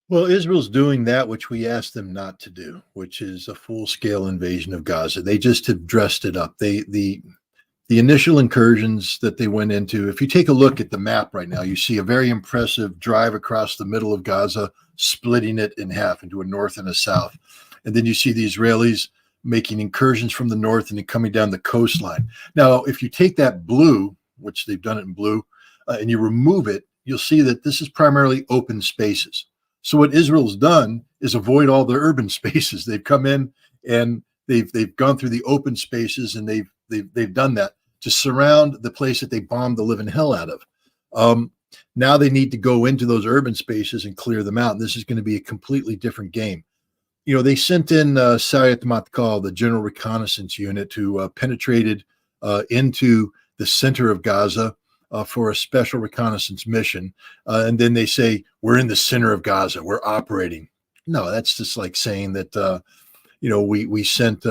Well, Israel's doing that which we asked them not to do, which is a full-scale invasion of Gaza. They just have dressed it up. The initial incursions that they went into, if you take a look at the map right now, you see a very impressive drive across the middle of Gaza, splitting it in half into a north and a south. And then you see the Israelis making incursions from the north and then coming down the coastline. Now, if you take that blue, which they've done it in blue, and you remove it, you'll see that this is primarily open spaces. So what Israel's done is avoid all the urban spaces. They've come in and they've gone through the open spaces, and they've done that to surround the place that they bombed the living hell out of. Now they need to go into those urban spaces and clear them out. And this is going to be a completely different game. You know, they sent in Sayat Matkal, the General Reconnaissance Unit, who penetrated into the center of Gaza for a special reconnaissance mission. And then they say, we're in the center of Gaza, we're operating. No, that's just like saying that, we sent,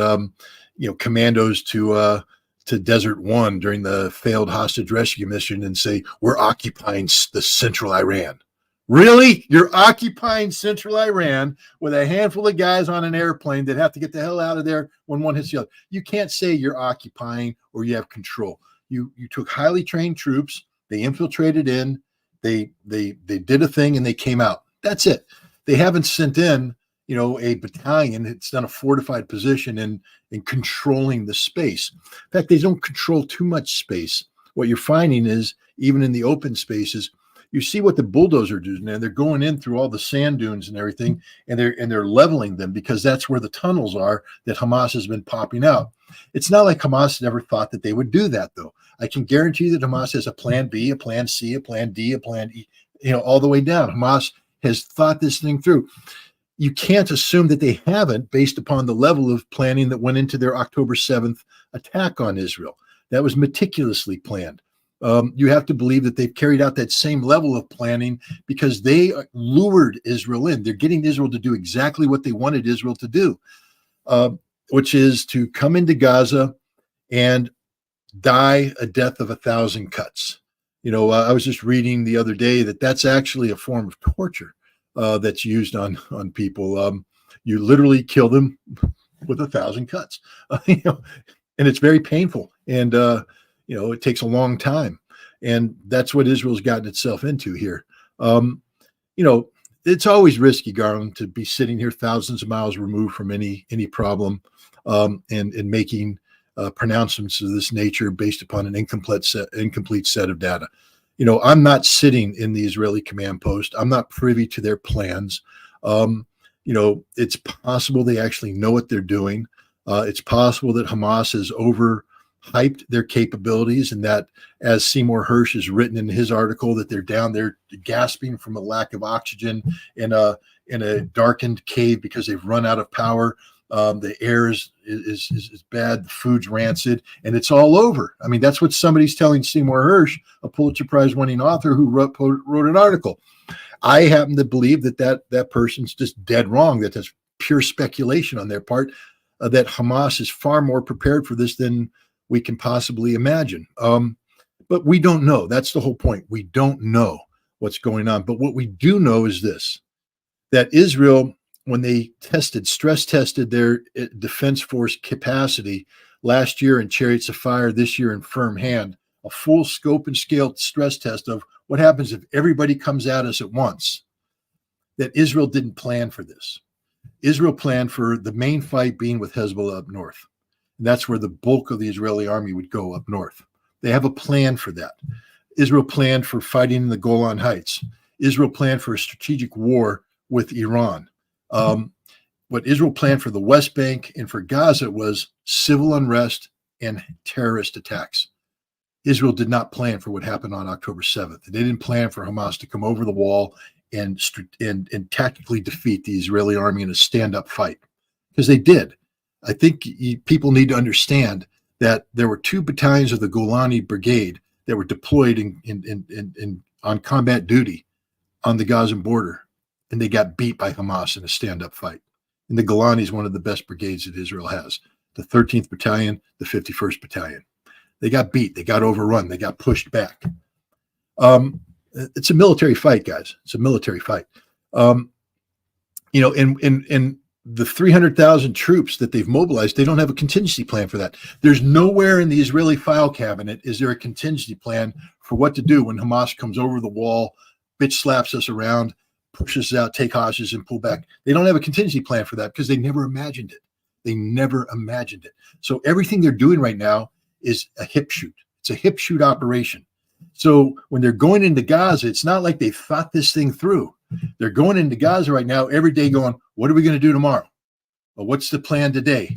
commandos to Desert One during the failed hostage rescue mission and say, we're occupying the central Iran. Really? You're occupying central Iran with a handful of guys on an airplane that have to get the hell out of there when one hits the other. You can't say you're occupying or you have control. You took highly trained troops, they infiltrated in, they did a thing and they came out. That's it. They haven't sent in, a battalion. It's done a fortified position in controlling the space. In fact, they don't control too much space. What you're finding is, even in the open spaces, you see what the bulldozer doing, and they're going in through all the sand dunes and everything, and they're leveling them because that's where the tunnels are that Hamas has been popping out. It's not like Hamas never thought that they would do that, though. I can guarantee that Hamas has a plan B, a plan C, a plan D, a plan E, all the way down. Hamas has thought this thing through. You can't assume that they haven't, based upon the level of planning that went into their October 7th attack on Israel. That was meticulously planned. You have to believe that they've carried out that same level of planning because they lured Israel in. They're getting Israel to do exactly what they wanted Israel to do, which is to come into Gaza and die a death of 1,000 cuts. I was just reading the other day that that's actually a form of torture that's used on people. You literally kill them with 1,000 cuts, and it's very painful. And it takes a long time, and that's what Israel's gotten itself into here. It's always risky, Garland, to be sitting here thousands of miles removed from any problem, and making pronouncements of this nature based upon an incomplete set of data. I'm not sitting in the Israeli command post. I'm not privy to their plans. It's possible they actually know what they're doing. It's possible that Hamas has overhyped their capabilities, and that, as Seymour Hersh has written in his article, that they're down there gasping from a lack of oxygen in a darkened cave because they've run out of power. The air is bad, the food's rancid, and it's all over. I mean, that's what somebody's telling Seymour Hersh, a Pulitzer Prize winning author who wrote an article. I happen to believe that person's just dead wrong, that's pure speculation on their part, that Hamas is far more prepared for this than we can possibly imagine. But we don't know. That's the whole point. We don't know what's going on. But what we do know is this, that Israel, when they stress tested their defense force capacity last year in Chariots of Fire, this year in Firm Hand, a full scope and scale stress test of what happens if everybody comes at us at once, that Israel didn't plan for this. Israel planned for the main fight being with Hezbollah up north. And that's where the bulk of the Israeli army would go, up north. They have a plan for that. Israel planned for fighting in the Golan Heights. Israel planned for a strategic war with Iran. What Israel planned for the West Bank and for Gaza was civil unrest and terrorist attacks. Israel did not plan for what happened on October 7th. They didn't plan for Hamas to come over the wall and tactically defeat the Israeli army in a stand-up fight, because they did. I think people need to understand that there were 2 battalions of the Golani Brigade that were deployed on combat duty on the Gazan border, and they got beat by Hamas in a stand-up fight. And the Golani is one of the best brigades that Israel has, the 13th Battalion, the 51st Battalion. They got beat. They got overrun. They got pushed back. It's a military fight, guys. It's a military fight. And the 300,000 troops that they've mobilized, they don't have a contingency plan for that. There's nowhere in the Israeli file cabinet is there a contingency plan for what to do when Hamas comes over the wall, bitch slaps us around, pushes us out, take hostages, and pull back. They don't have a contingency plan for that because they never imagined it. They never imagined it. So everything they're doing right now is a hip shoot. It's a hip shoot operation. So when they're going into Gaza, it's not like they thought this thing through. They're going into Gaza right now every day going, what are we going to do tomorrow? Well, what's the plan today?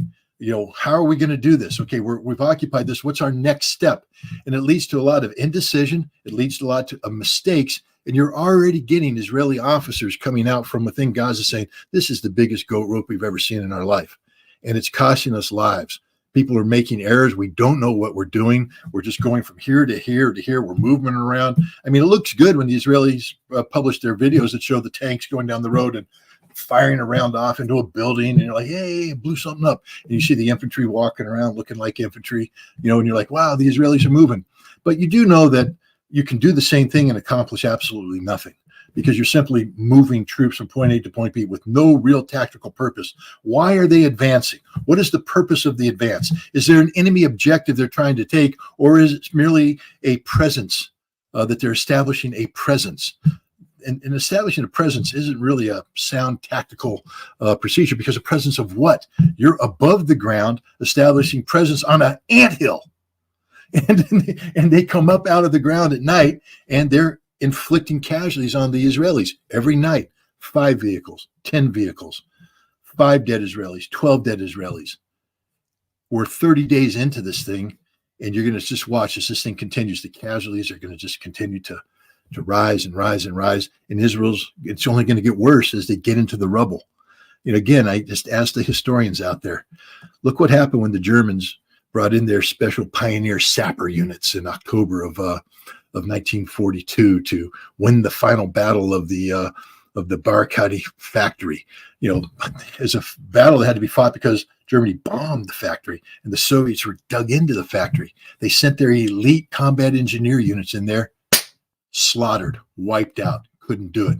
How are we going to do this? Okay, we've occupied this. What's our next step? And it leads to a lot of indecision. It leads to a lot of mistakes. And you're already getting Israeli officers coming out from within Gaza saying, this is the biggest goat rope we've ever seen in our life. And it's costing us lives. People are making errors. We don't know what we're doing. We're just going from here to here to here. We're moving around. I mean, it looks good when the Israelis publish their videos that show the tanks going down the road and firing around off into a building. And you're like, hey, it blew something up. And you see the infantry walking around looking like infantry, and you're like, wow, the Israelis are moving. But you do know that you can do the same thing and accomplish absolutely nothing, because you're simply moving troops from point A to point B with no real tactical purpose. Why are they advancing? What is the purpose of the advance? Is there an enemy objective they're trying to take, or is it merely a presence that they're establishing a presence? And establishing a presence isn't really a sound tactical procedure, because a presence of what? You're above the ground, establishing presence on an anthill. And they come up out of the ground at night, and they're inflicting casualties on the Israelis every night. 5 vehicles, 10 vehicles, 5 dead Israelis, 12 dead Israelis. We're 30 days into this thing, and you're going to just watch as this thing continues. The casualties are going to just continue to rise and rise and rise. And it's only going to get worse as they get into the rubble. Again, I just asked the historians out there, look what happened when the Germans brought in their special pioneer sapper units in October of 1942 to win the final battle of the Barakati factory. As a battle that had to be fought because Germany bombed the factory and the Soviets were dug into the factory. They sent their elite combat engineer units in there, slaughtered, wiped out, couldn't do it.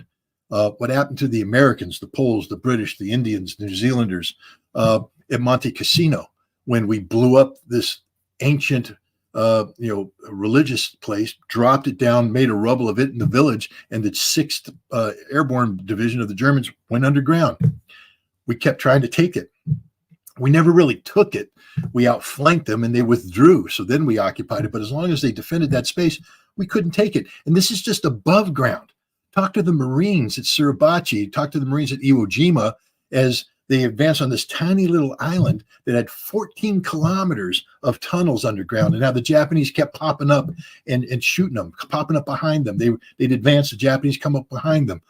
What happened to the Americans, the Poles, the British, the Indians, New Zealanders at Monte Cassino when we blew up this ancient religious place, dropped it down, made a rubble of it in the village, and the 6th Airborne Division of the Germans went underground. We kept trying to take it. We never really took it. We outflanked them and they withdrew. So then we occupied it. But as long as they defended that space, we couldn't take it. And this is just above ground. Talk to the Marines at Suribachi, talk to the Marines at Iwo Jima as they advanced on this tiny little island that had 14 kilometers of tunnels underground. And now the Japanese kept popping up and shooting them, popping up behind them. They'd advance, the Japanese come up behind them.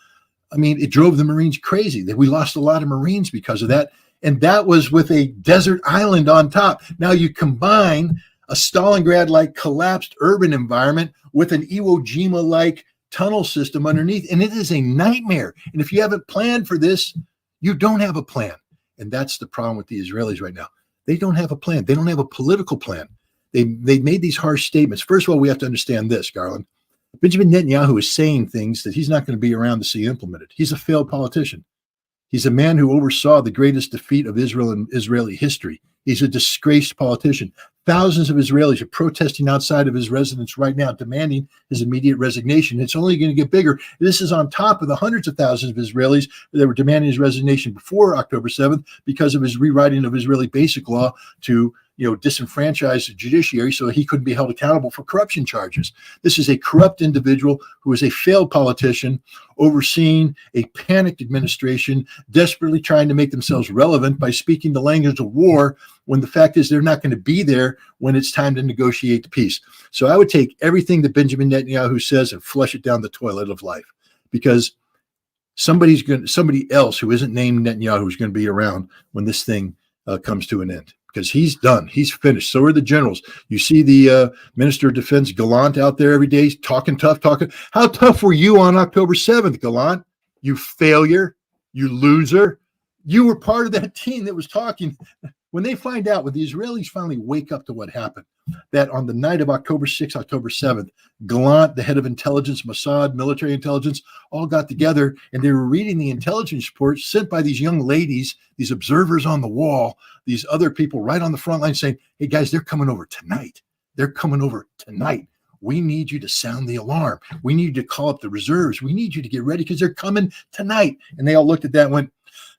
I mean, it drove the Marines crazy. We lost a lot of Marines because of that. And that was with a desert island on top. Now you combine a Stalingrad-like collapsed urban environment with an Iwo Jima-like tunnel system underneath, and it is a nightmare. And if you haven't planned for this, you don't have a plan. And that's the problem with the Israelis right now. They don't have a plan. They don't have a political plan. They made these harsh statements. First of all, we have to understand this, Garland. Benjamin Netanyahu is saying things that he's not going to be around to see implemented. He's a failed politician. He's a man who oversaw the greatest defeat of Israel in Israeli history. He's a disgraced politician. Thousands of Israelis are protesting outside of his residence right now, demanding his immediate resignation. It's only going to get bigger. This is on top of the hundreds of thousands of Israelis that were demanding his resignation before October 7th because of his rewriting of Israeli basic law to disenfranchise the judiciary so he couldn't be held accountable for corruption charges. This is a corrupt individual who is a failed politician overseeing a panicked administration, desperately trying to make themselves relevant by speaking the language of war when the fact is they're not going to be there when it's time to negotiate the peace. So I would take everything that Benjamin Netanyahu says and flush it down the toilet of life, because somebody else who isn't named Netanyahu is going to be around when this thing comes to an end. Because he's done. He's finished. So are the generals. You see the Minister of Defense Gallant out there every day talking tough. How tough were you on October 7th, Gallant? You failure. You loser. You were part of that team that was talking When they find out, when the Israelis finally wake up to what happened, that on the night of October 6th, October 7th, Gallant, the head of intelligence, Mossad, military intelligence, all got together and they were reading the intelligence reports sent by these young ladies, these observers on the wall, these other people right on the front line saying, hey guys, they're coming over tonight. They're coming over tonight. We need you to sound the alarm. We need you to call up the reserves. We need you to get ready because they're coming tonight. And they all looked at that and went,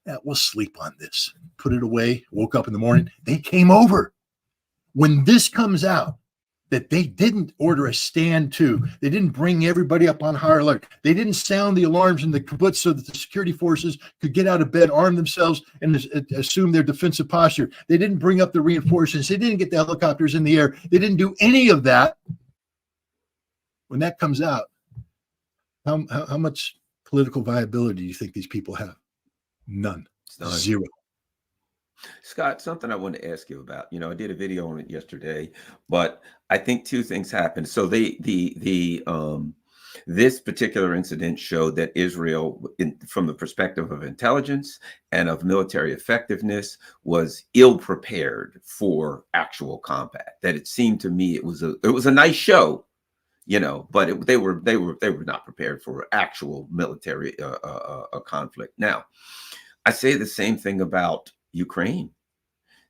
yeah, we'll sleep on this. Put it away. Woke up in the morning. They came over. When this comes out, that they didn't order a stand to, they didn't bring everybody up on high alert. They didn't sound the alarms in the kibbutz so that the security forces could get out of bed, arm themselves, and assume their defensive posture. They didn't bring up the reinforcements. They didn't get the helicopters in the air. They didn't do any of that. When that comes out, how much political viability do you think these people have? None. Zero. Scott, something I wanted to ask you about. I did a video on it yesterday, but I think two things happened. So this particular incident showed that Israel, from the perspective of intelligence and of military effectiveness, was ill prepared for actual combat. That it seemed to me it was a nice show, but they were not prepared for actual military conflict. Now, I say the same thing about Ukraine,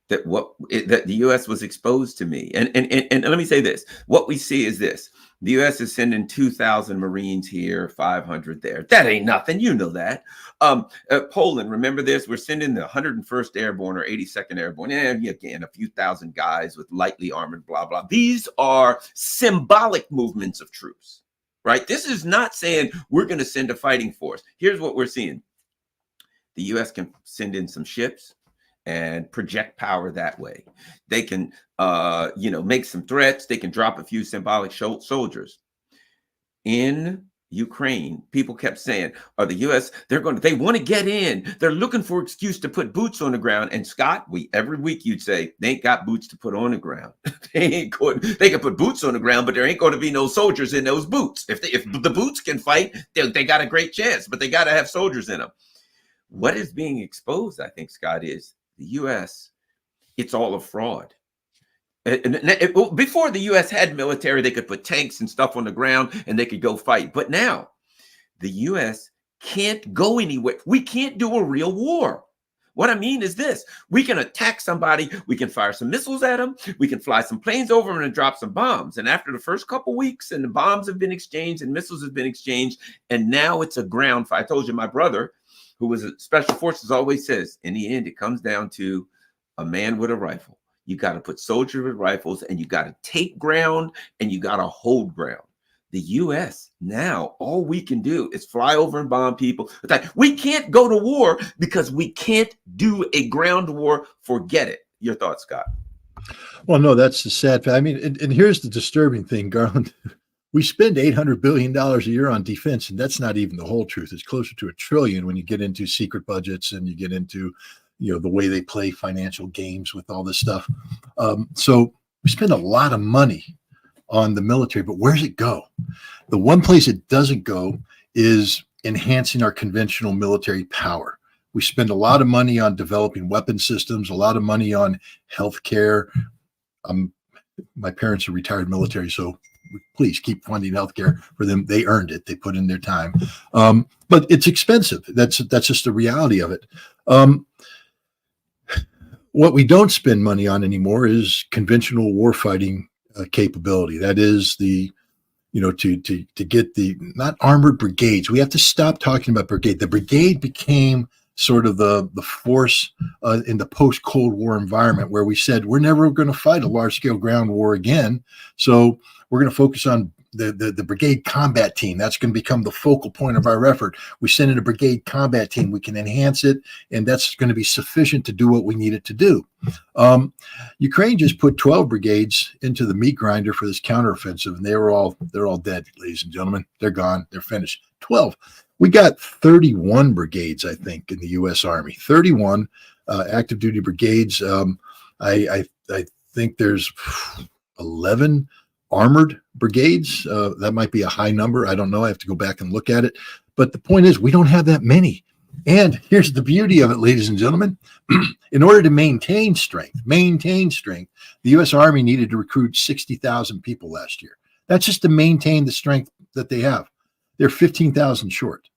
that the U.S. was exposed to me. And let me say this. What we see is this. The U.S. is sending 2,000 Marines here, 500 there. That ain't nothing. You know that. Poland, remember this? We're sending the 101st Airborne or 82nd Airborne. And again, a few thousand guys with lightly armored, blah, blah. These are symbolic movements of troops, right? This is not saying we're going to send a fighting force. Here's what we're seeing. The U.S. can send in some ships and project power that way. They can, make some threats. They can drop a few symbolic soldiers. In Ukraine, people kept saying, the U.S., they want to get in. They're looking for an excuse to put boots on the ground. And Scott, every week you'd say, they ain't got boots to put on the ground. They can put boots on the ground, but there ain't going to be no soldiers in those boots. If the boots can fight, they got a great chance, but they got to have soldiers in them. What is being exposed, I think, Scott, is the U.S., it's all a fraud. Before the U.S. had military, they could put tanks and stuff on the ground and they could go fight. But now the U.S. can't go anywhere. We can't do a real war. What I mean is this. We can attack somebody. We can fire some missiles at them. We can fly some planes over them and drop some bombs. And after the first couple of weeks and the bombs have been exchanged and missiles have been exchanged, and now it's a ground fight. I told you my brother, who was a special forces, always says, in the end, it comes down to a man with a rifle. You got to put soldiers with rifles, and you got to take ground, and you got to hold ground. The U.S. now, all we can do is fly over and bomb people. We can't go to war because we can't do a ground war. Forget it. Your thoughts, Scott? Well, no, that's the sad fact. I mean, and here's the disturbing thing, Garland. We spend $800 billion a year on defense, and that's not even the whole truth. It's closer to $1 trillion when you get into secret budgets and you get into, the way they play financial games with all this stuff. So we spend a lot of money on the military, but where's it go? The one place it doesn't go is enhancing our conventional military power. We spend a lot of money on developing weapon systems, a lot of money on healthcare. My parents are retired military, so please keep funding healthcare for them. They earned it. They put in their time. But it's expensive. That's just the reality of it. What we don't spend money on anymore is conventional warfighting capability. That is to get the not armored brigades. We have to stop talking about brigade. The brigade became sort of the force in the post-Cold War environment where we said we're never going to fight a large-scale ground war again. So we're going to focus on the brigade combat team. That's going to become the focal point of our effort. We send in a brigade combat team. We can enhance it, and that's going to be sufficient to do what we need it to do. Ukraine just put 12 brigades into the meat grinder for this counteroffensive, and they're all dead, ladies and gentlemen. They're gone. They're finished. 12. We got 31 brigades, I think, in the U.S. Army. 31 active duty brigades. I think there's 11 armored brigades. That might be a high number. I don't know. I have to go back and look at it. But the point is, we don't have that many. And here's the beauty of it, ladies and gentlemen. In order to maintain strength, the U.S. Army needed to recruit 60,000 people last year. That's just to maintain the strength that they have. They're 15,000 short.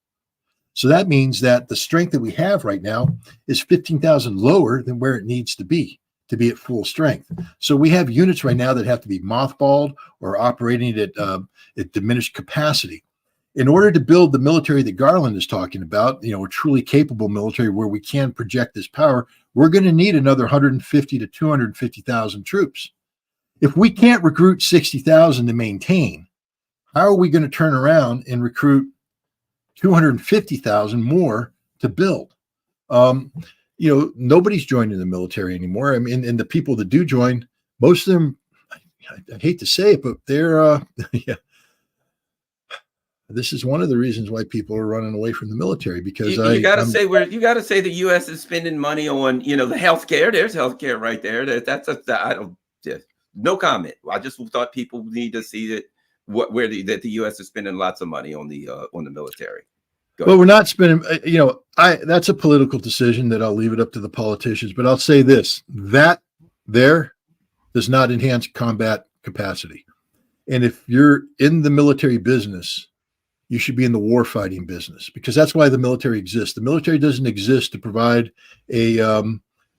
So that means that the strength that we have right now is 15,000 lower than where it needs to be at full strength. So we have units right now that have to be mothballed or operating at diminished capacity. In order to build the military that Garland is talking about, a truly capable military where we can project this power, we're going to need another 150 to 250,000 troops. If we can't recruit 60,000 to maintain, how are we going to turn around and recruit 250,000 more to build? Nobody's joining the military anymore. I mean, and the people that do join, most of them, I hate to say it, but they're, yeah. This is one of the reasons why people are running away from the military, because you got to say the U.S. is spending money on the healthcare. There's healthcare right there. No comment. I just thought people need to see that that the U.S. is spending lots of money on the military. Well, we're not spending. That's a political decision that I'll leave it up to the politicians. But I'll say this: that there does not enhance combat capacity. And if you're in the military business, you should be in the war fighting business, because that's why the military exists. The military doesn't exist to provide a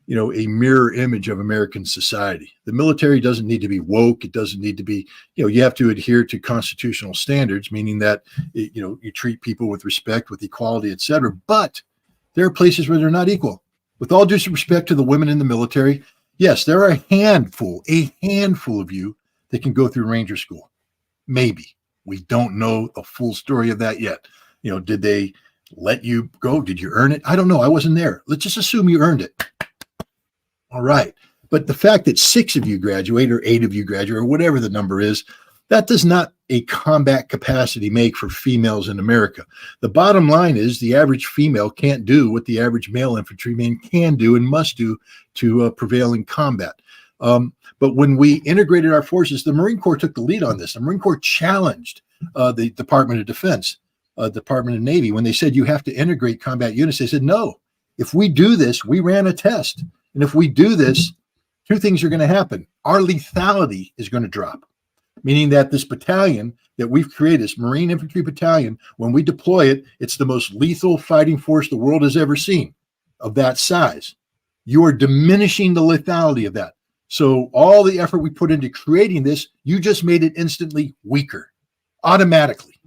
mirror image of American society. The military doesn't need to be woke. It doesn't need to be, you have to adhere to constitutional standards, meaning that, you treat people with respect, with equality, et cetera. But there are places where they're not equal. With all due respect to the women in the military, yes, there are a handful of you that can go through Ranger School. Maybe. We don't know the full story of that yet. Did they let you go? Did you earn it? I don't know. I wasn't there. Let's just assume you earned it. All right. But the fact that 6 of you graduate or 8 of you graduate or whatever the number is, that does not a combat capacity make for females in America. The bottom line is the average female can't do what the average male infantryman can do and must do to prevail in combat. But when we integrated our forces, the Marine Corps took the lead on this. The Marine Corps challenged the Department of Defense, Department of Navy, when they said you have to integrate combat units. They said, no, if we do this, we ran a test. And if we do this, 2 things are going to happen. Our lethality is going to drop, meaning that this battalion that we've created, this Marine Infantry Battalion, when we deploy it, it's the most lethal fighting force the world has ever seen of that size. You are diminishing the lethality of that. So all the effort we put into creating this, you just made it instantly weaker, automatically.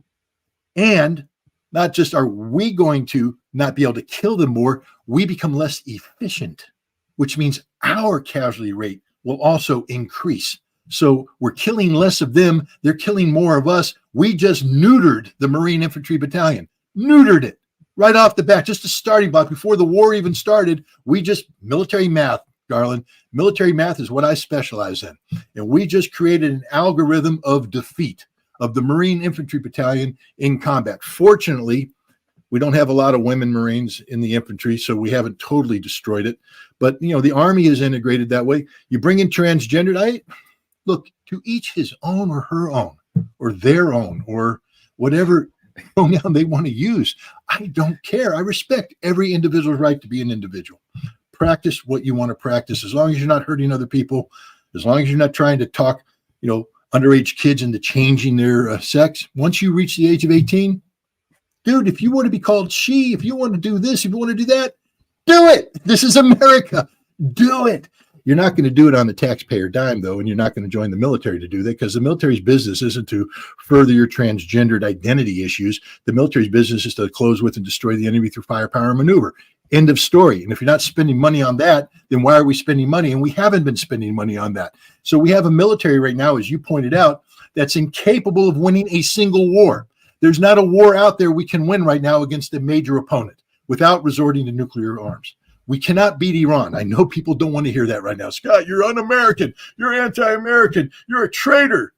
And not just are we going to not be able to kill them more, we become less efficient, which means our casualty rate will also increase. So we're killing less of them. They're killing more of us. We just neutered the Marine Infantry Battalion, neutered it right off the bat, just a starting block. Before the war even started, military math, Garland, military math is what I specialize in. And we just created an algorithm of defeat of the Marine Infantry Battalion in combat. Fortunately, we don't have a lot of women Marines in the infantry, so we haven't totally destroyed it. But, the Army is integrated that way. You bring in transgendered, look, to each his own or her own, or their own, or whatever pronoun they want to use. I don't care. I respect every individual's right to be an individual. Practice what you want to practice, as long as you're not hurting other people, as long as you're not trying to talk, underage kids into changing their sex. Once you reach the age of 18, dude, if you want to be called she, if you want to do this, if you want to do that, do it. This is America. Do it. You're not going to do it on the taxpayer dime, though, and you're not going to join the military to do that, because the military's business isn't to further your transgendered identity issues. The military's business is to close with and destroy the enemy through firepower and maneuver. End of story. And if you're not spending money on that, then why are we spending money? And we haven't been spending money on that. So we have a military right now, as you pointed out, that's incapable of winning a single war. There's not a war out there we can win right now against a major opponent without resorting to nuclear arms. We cannot beat Iran. I know people don't want to hear that right now. Scott, you're un-American. You're anti-American. You're a traitor.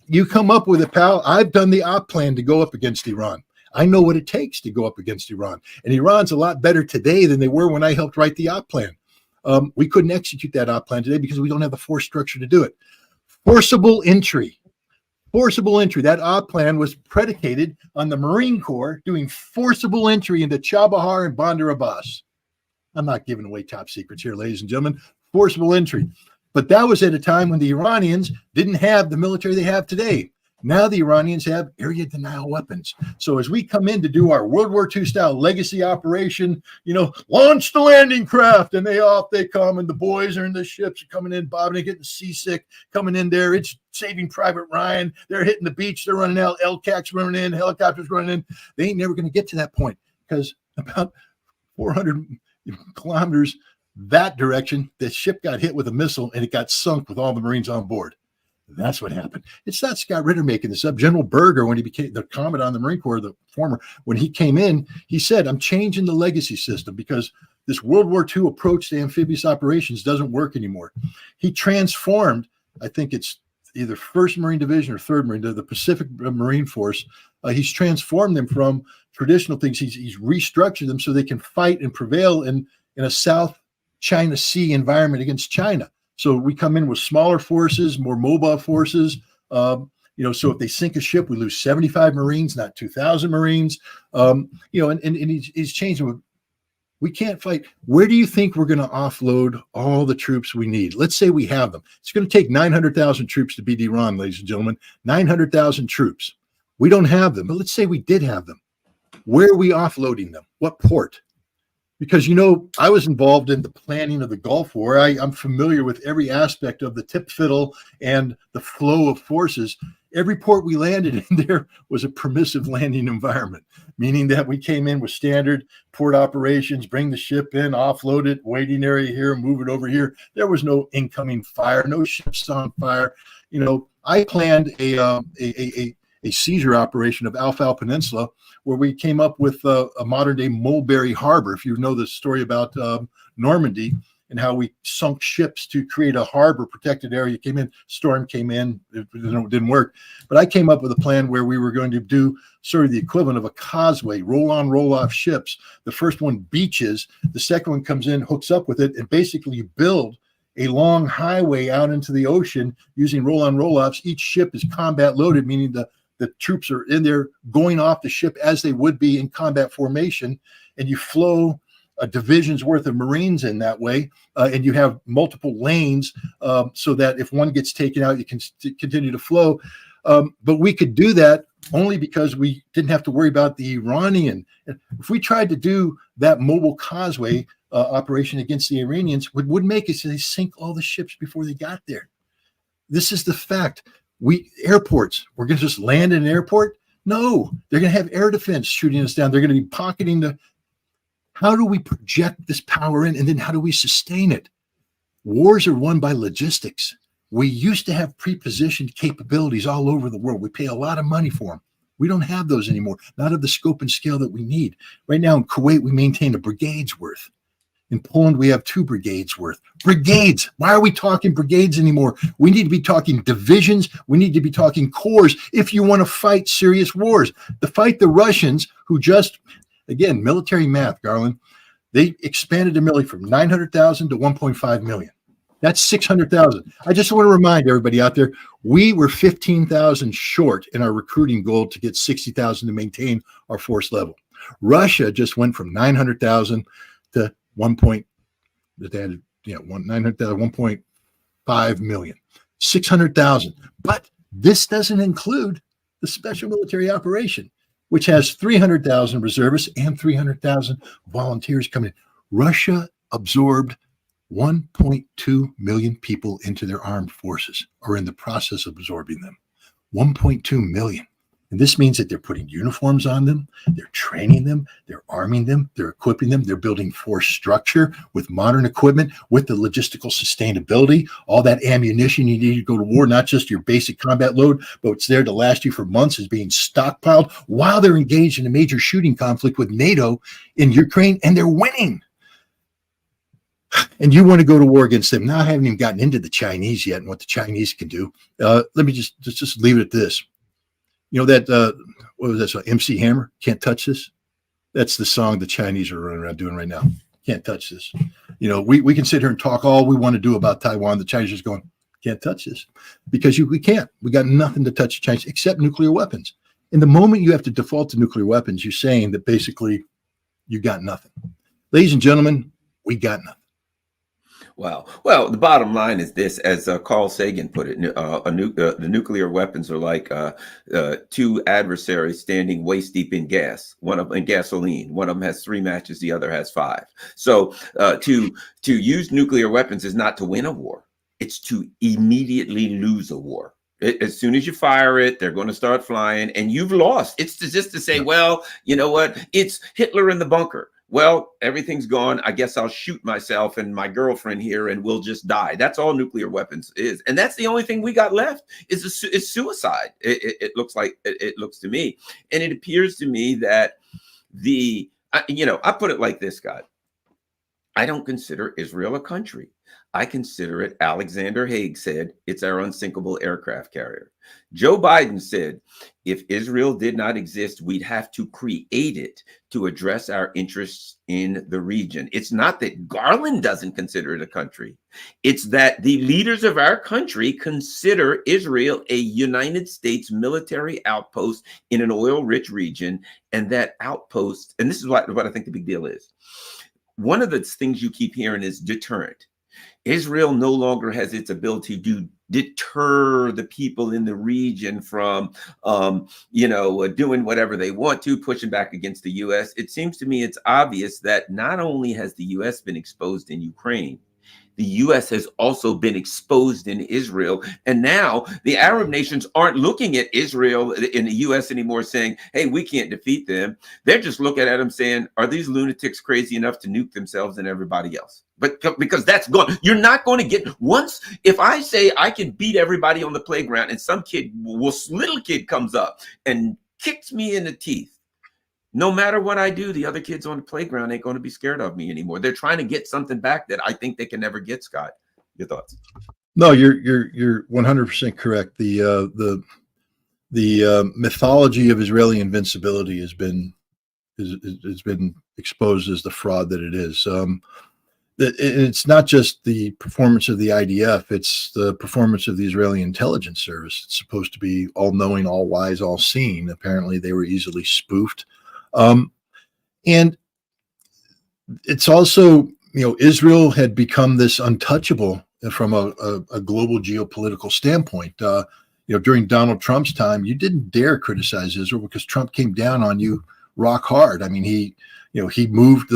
You come up with it, pal. I've done the op plan to go up against Iran. I know what it takes to go up against Iran. And Iran's a lot better today than they were when I helped write the op plan. We couldn't execute that op plan today because we don't have the force structure to do it. Forcible entry. Forcible entry. That op plan was predicated on the Marine Corps doing forcible entry into Chabahar and Bandar Abbas. I'm not giving away top secrets here, ladies and gentlemen. Forcible entry. But that was at a time when the Iranians didn't have the military they have today. Now the Iranians have area denial weapons. So as we come in to do our World War II style legacy operation, launch the landing craft, and they come, and the boys are in the ships, coming in, bobbing and getting seasick, coming in there. It's Saving Private Ryan. They're hitting the beach. They're running out. LCAC's running in. Helicopters running in. They ain't never going to get to that point, because about 400 kilometers that direction, the ship got hit with a missile and it got sunk with all the Marines on board. That's what happened. It's not Scott Ritter making this up. General Berger, when he became the commandant on the Marine Corps, the former, when he came in, he said, I'm changing the legacy system because this World War II approach to amphibious operations doesn't work anymore. He transformed, I think it's either 1st Marine Division or 3rd Marine, the Pacific Marine Force. He's transformed them from traditional things. He's restructured them so they can fight and prevail in a South China Sea environment against China. So we come in with smaller forces, more mobile forces. So if they sink a ship, we lose 75 Marines, not 2,000 Marines. And he's changing. We can't fight. Where do you think we're going to offload all the troops we need? Let's say we have them. It's going to take 900,000 troops to beat Iran, ladies and gentlemen. 900,000 troops. We don't have them, but let's say we did have them. Where are we offloading them? What port? Because, I was involved in the planning of the Gulf War. I'm familiar with every aspect of the tip fiddle and the flow of forces. Every port we landed in there was a permissive landing environment, meaning that we came in with standard port operations, bring the ship in, offload it, waiting area here, move it over here. There was no incoming fire, no ships on fire. I planned a seizure operation of Alfal Peninsula, where we came up with a modern-day Mulberry Harbor. If you know the story about Normandy and how we sunk ships to create a harbor protected area, storm came in, it didn't work. But I came up with a plan where we were going to do sort of the equivalent of a causeway, roll-on, roll-off ships. The first one beaches, the second one comes in, hooks up with it, and basically you build a long highway out into the ocean using roll-on, roll-offs. Each ship is combat loaded, meaning the troops are in there going off the ship as they would be in combat formation, and you flow a division's worth of Marines in that way, and you have multiple lanes so that if one gets taken out, you can continue to flow. But we could do that only because we didn't have to worry about the Iranian. If we tried to do that mobile causeway operation against the Iranians, would make it so they sink all the ships before they got there. This is the fact. Airports, we're going to just land in an airport? No, they're going to have air defense shooting us down. They're going to be pocketing how do we project this power in, and then how do we sustain it? Wars are won by logistics. We used to have pre-positioned capabilities all over the world. We pay a lot of money for them. We don't have those anymore, not of the scope and scale that we need. Right now in Kuwait, we maintain a brigade's worth. In Poland, we have 2 brigades worth. Brigades. Why are we talking brigades anymore? We need to be talking divisions. We need to be talking corps if you want to fight serious wars. To fight the Russians, who just, again, military math, Garland, they expanded the military from 900,000 to 1.5 million. That's 600,000. I just want to remind everybody out there, we were 15,000 short in our recruiting goal to get 60,000 to maintain our force level. Russia just went from 900,000 to 1.5 million, 600,000. But this doesn't include the special military operation, which has 300,000 reservists and 300,000 volunteers coming in. Russia absorbed 1.2 million people into their armed forces, or in the process of absorbing them. 1.2 million. And this means that they're putting uniforms on them, they're training them, they're arming them, they're equipping them, they're building force structure with modern equipment, with the logistical sustainability, all that ammunition you need to go to war, not just your basic combat load, but it's there to last you for months, is being stockpiled while they're engaged in a major shooting conflict with NATO in Ukraine, and they're winning. And you want to go to war against them. Now, I haven't even gotten into the Chinese yet and what the Chinese can do. Let me just leave it at this. You know that, what was that song? MC Hammer, Can't Touch This? That's the song the Chinese are running around doing right now. Can't touch this. You know, we can sit here and talk all we want to do about Taiwan. The Chinese are just going, can't touch this because we can't. We got nothing to touch the Chinese except nuclear weapons. And the moment you have to default to nuclear weapons, you're saying that basically you got nothing. Ladies and gentlemen, we got nothing. Wow. Well, the bottom line is this, as Carl Sagan put it, the nuclear weapons are like two adversaries standing waist deep in gasoline. One of them has 3 matches, the other has 5. So to use nuclear weapons is not to win a war. It's to immediately lose a war. As soon as you fire it, they're going to start flying and you've lost. It's just to say, well, you know what? It's Hitler in the bunker. Well, everything's gone. I guess I'll shoot myself and my girlfriend here and we'll just die. That's all nuclear weapons is. And that's the only thing we got left is suicide. It looks like it looks to me. And it appears to me that I put it like this, Scott. I don't consider Israel a country. I consider it, Alexander Haig said, it's our unsinkable aircraft carrier. Joe Biden said, if Israel did not exist, we'd have to create it to address our interests in the region. It's not that Garland doesn't consider it a country. It's that the leaders of our country consider Israel a United States military outpost in an oil-rich region. And that outpost, and this is what I think the big deal is. One of the things you keep hearing is deterrent. Israel no longer has its ability to deter the people in the region from, doing whatever they want to, pushing back against the U.S. It seems to me it's obvious that not only has the U.S. been exposed in Ukraine, the U.S. has also been exposed in Israel. And now the Arab nations aren't looking at Israel in the U.S. anymore saying, hey, we can't defeat them. They're just looking at them saying, are these lunatics crazy enough to nuke themselves and everybody else? But because that's gone, you're not going to get if I say I can beat everybody on the playground and some little kid comes up and kicks me in the teeth. No matter what I do, the other kids on the playground ain't going to be scared of me anymore. They're trying to get something back that I think they can never get, Scott. Your thoughts? No, you're 100% correct. The mythology of Israeli invincibility has been exposed as the fraud that it is. It's not just the performance of the IDF; it's the performance of the Israeli intelligence service. It's supposed to be all-knowing, all-wise, all-seeing. Apparently, they were easily spoofed. And it's also, Israel had become this untouchable from a global geopolitical standpoint. During Donald Trump's time, you didn't dare criticize Israel because Trump came down on you rock hard. I mean, he moved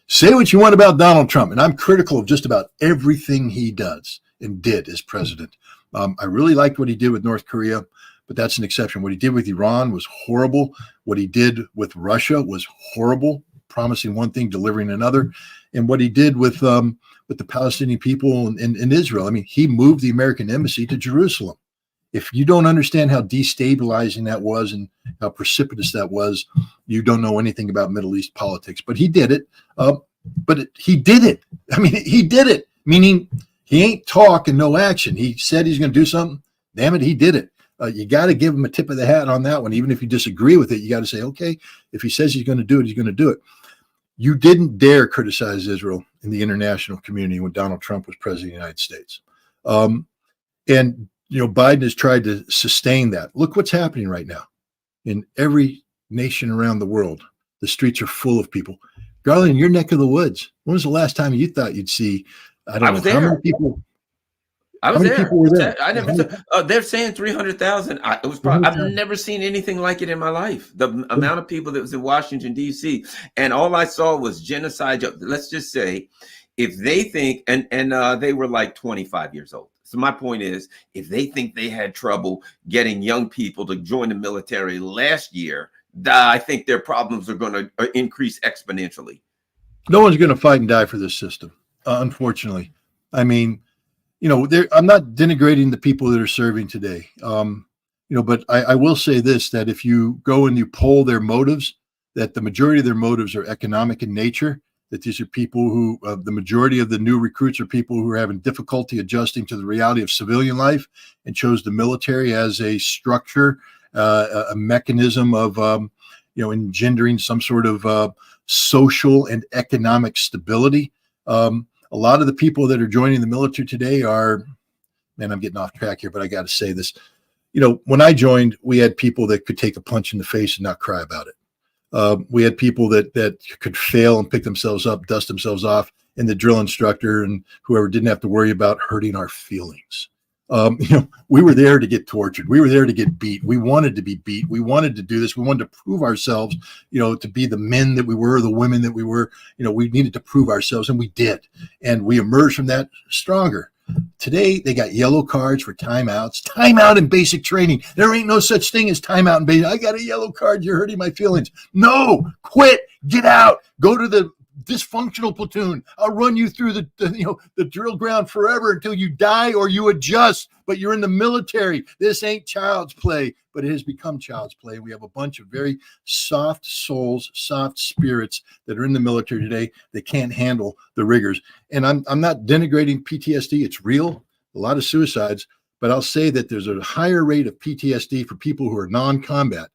say what you want about Donald Trump, and I'm critical of just about everything he does and did as president. I really liked what he did with North Korea, but that's an exception. What he did with Iran was horrible. What he did with Russia was horrible, promising one thing, delivering another. And what he did with the Palestinian people in Israel, I mean, he moved the American embassy to Jerusalem. If you don't understand how destabilizing that was and how precipitous that was, you don't know anything about Middle East politics. But he did it. He did it. I mean, he did it, meaning he ain't talk and no action. He said he's going to do something. Damn it, he did it. You got to give him a tip of the hat on that one. Even if you disagree with it, you got to say, okay, if he says he's going to do it, he's going to do it. You didn't dare criticize Israel in the international community when Donald Trump was president of the United States. And Biden has tried to sustain that. Look what's happening right now in every nation around the world. The streets are full of people. Garland, in your neck of the woods, when was the last time you thought you'd see, I don't know, how many people? I was there. People were there? I never. They're saying 300,000. It was probably. I've never seen anything like it in my life. The amount of people that was in Washington D.C. and all I saw was genocide. Let's just say, if they think, and they were like 25 years old. So my point is, if they think they had trouble getting young people to join the military last year, I think their problems are going to increase exponentially. No one's going to fight and die for this system, unfortunately. I mean. I'm not denigrating the people that are serving today, but I will say this, that if you go and you poll their motives, that the majority of their motives are economic in nature, that these are people who, the majority of the new recruits are people who are having difficulty adjusting to the reality of civilian life and chose the military as a structure, a mechanism of, engendering some sort of social and economic stability. A lot of the people that are joining the military today are and I'm getting off track here, but I got to say this. When I joined, we had people that could take a punch in the face and not cry about it. We had people that could fail and pick themselves up, dust themselves off, and the drill instructor and whoever didn't have to worry about hurting our feelings. We were there to get tortured. We were there to get beat. We wanted to be beat. We wanted to do this. We wanted to prove ourselves, to be the men that we were, the women that we were. We needed to prove ourselves, and we did. And we emerged from that stronger. Today, they got yellow cards for timeouts. Timeout in basic training. There ain't no such thing as timeout in basic. I got a yellow card. You're hurting my feelings. No, quit. Get out. Go to the dysfunctional platoon. I'll run you through the drill ground forever until you die or you adjust. But you're in the military. This ain't child's play, but it has become child's play. We have a bunch of very soft souls, soft spirits that are in the military today that can't handle the rigors. And I'm not denigrating PTSD. It's real. A lot of suicides, but I'll say that there's a higher rate of PTSD for people who are non-combat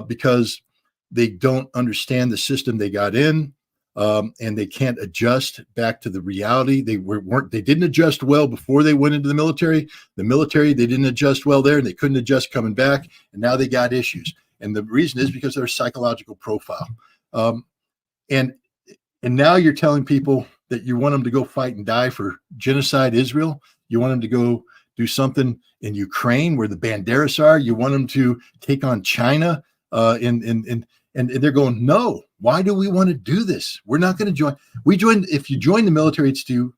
because they don't understand the system they got in. And they can't adjust back to the reality. They didn't adjust well before they went into the military. The military, they didn't adjust well there, and they couldn't adjust coming back. And now they got issues. And the reason is because of their psychological profile. And now you're telling people that you want them to go fight and die for genocide Israel. You want them to go do something in Ukraine where the Banderas are. You want them to take on China and they're going, no, why do we want to do this? We're not going to join. If you join the military, it's to,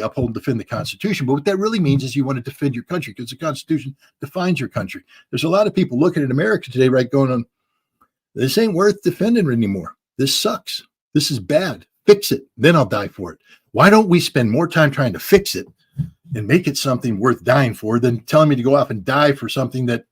uphold and defend the Constitution. But what that really means is you want to defend your country because the Constitution defines your country. There's a lot of people looking at America today, right, going on, this ain't worth defending anymore. This sucks. This is bad. Fix it. Then I'll die for it. Why don't we spend more time trying to fix it and make it something worth dying for than telling me to go off and die for something that